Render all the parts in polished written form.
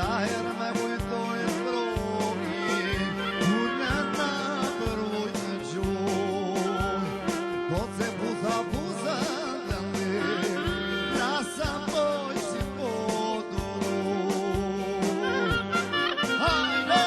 Sa herë me kujtoj stropi, kur në ta përvoj në gjoj, po se buza buza të ndër, rasa moj si po doroj. Hajde,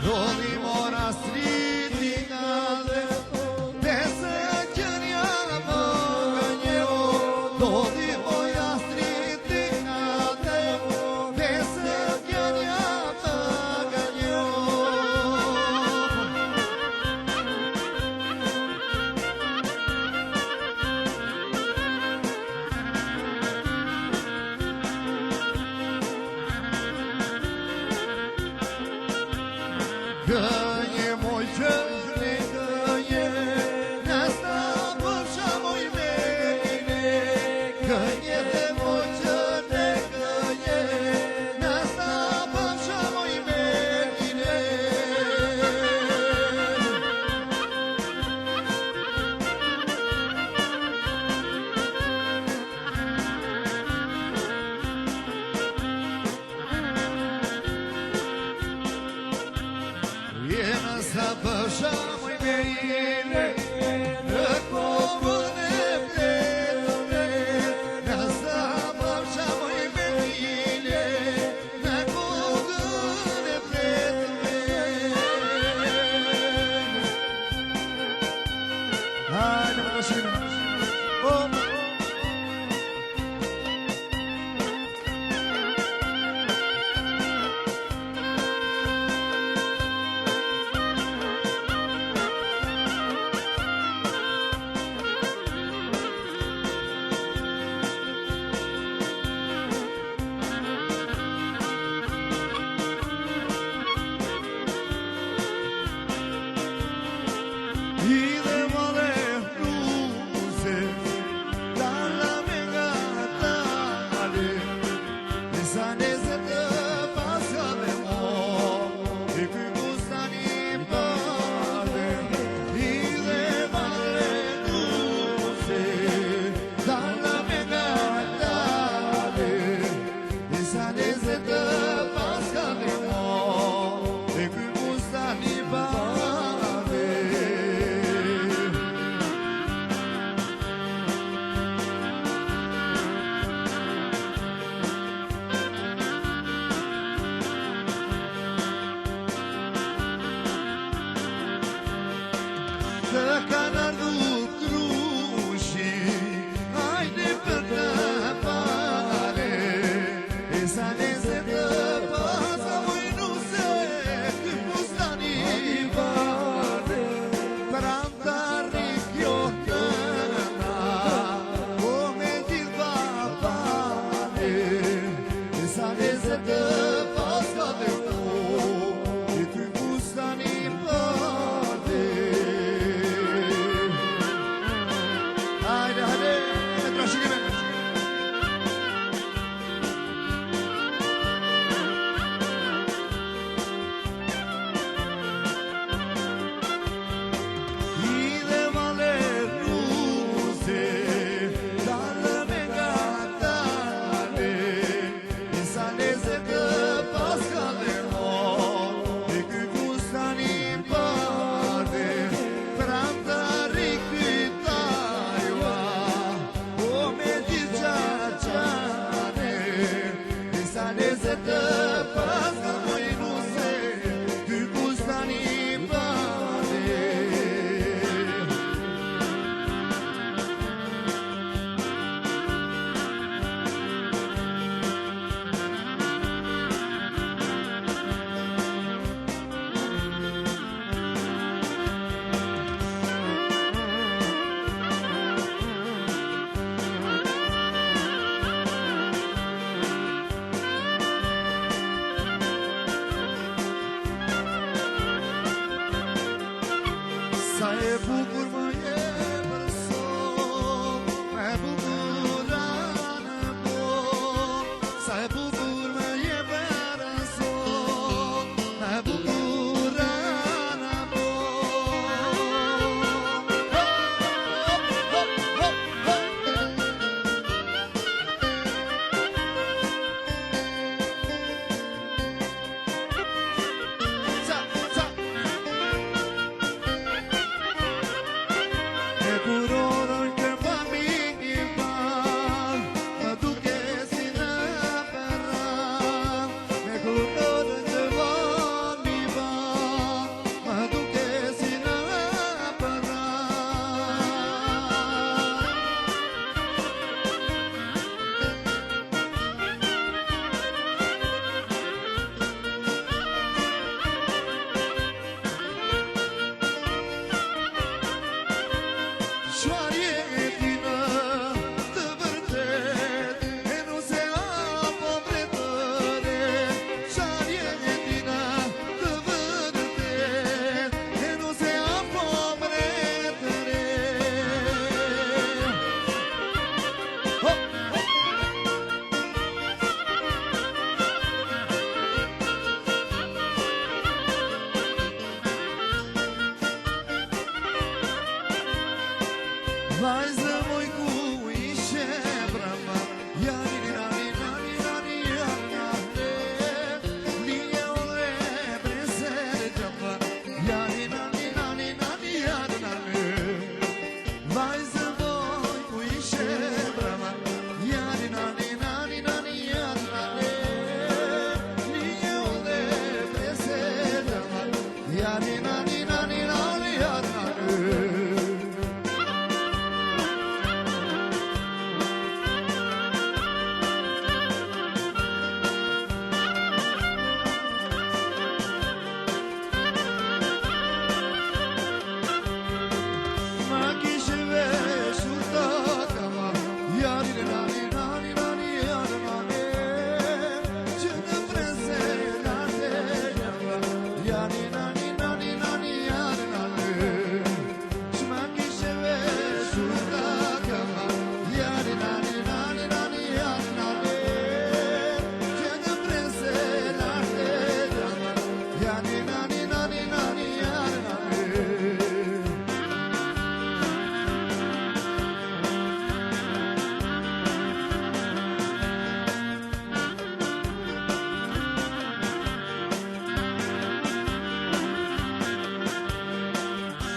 doni mora striti nga dhe, pese qënja më gënjeo. Doni moja striti nga dhe, pese qënja më gënjeo. Gënje moj qëni gënje, nësta përsha moj menine. Gënje dhe moj qëni gënje, nësta përsha moj menine. Yeah. bukur më je për sot, me bukura në botë, sa e bukur më je për sot, me bukura në vajzë moj ku ishe brama, jani nani nani nani jani linje ore presere gjamba, jani nani nani nani jani vajzë moj ku ishe brama, jani nani nani nani jani linje ore presere gjamba, jani nani nani nani jani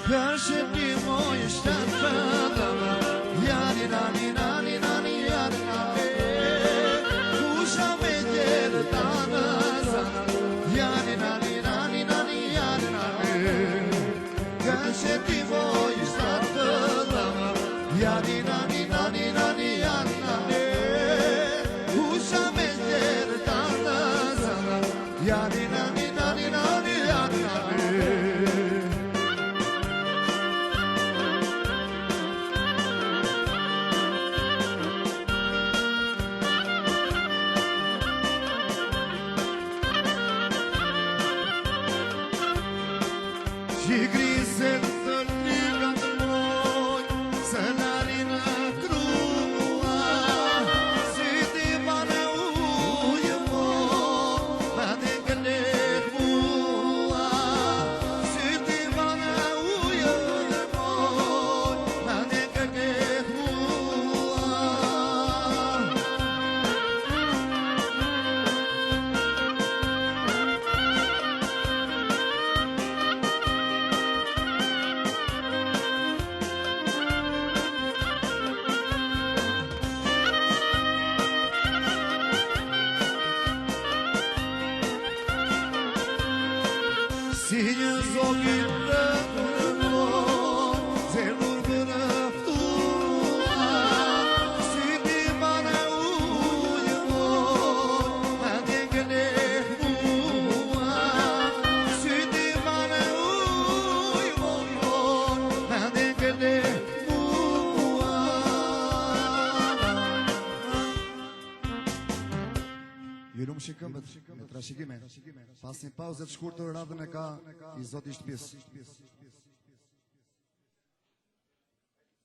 Persze ti moj shtat pëndama, jani nani nani nani jani nani kusha me gjerë ta në zana, jani nani nani nani jani nani Persze ti moj shtat pëndama, jani nani nani nani jani nani kusha me gjerë ta në zana, jani nani nani nani jani nani Që grise të liga të moj, se nari në krua, si ti bane ujë moj, ma të gëllet mua, si ti bane ujë moj, ma të gëllet mua. Si një zogin të përmoj, zelur për eftua, si ti bane ujë moj, ma të gëllet mua, si ti bane ujë moj, ma të gëllet mua. Ju lumë shikëmbët, me trashikime. Pas një pauzet shkurtër radhën e ka i Zoti i shtëpisë.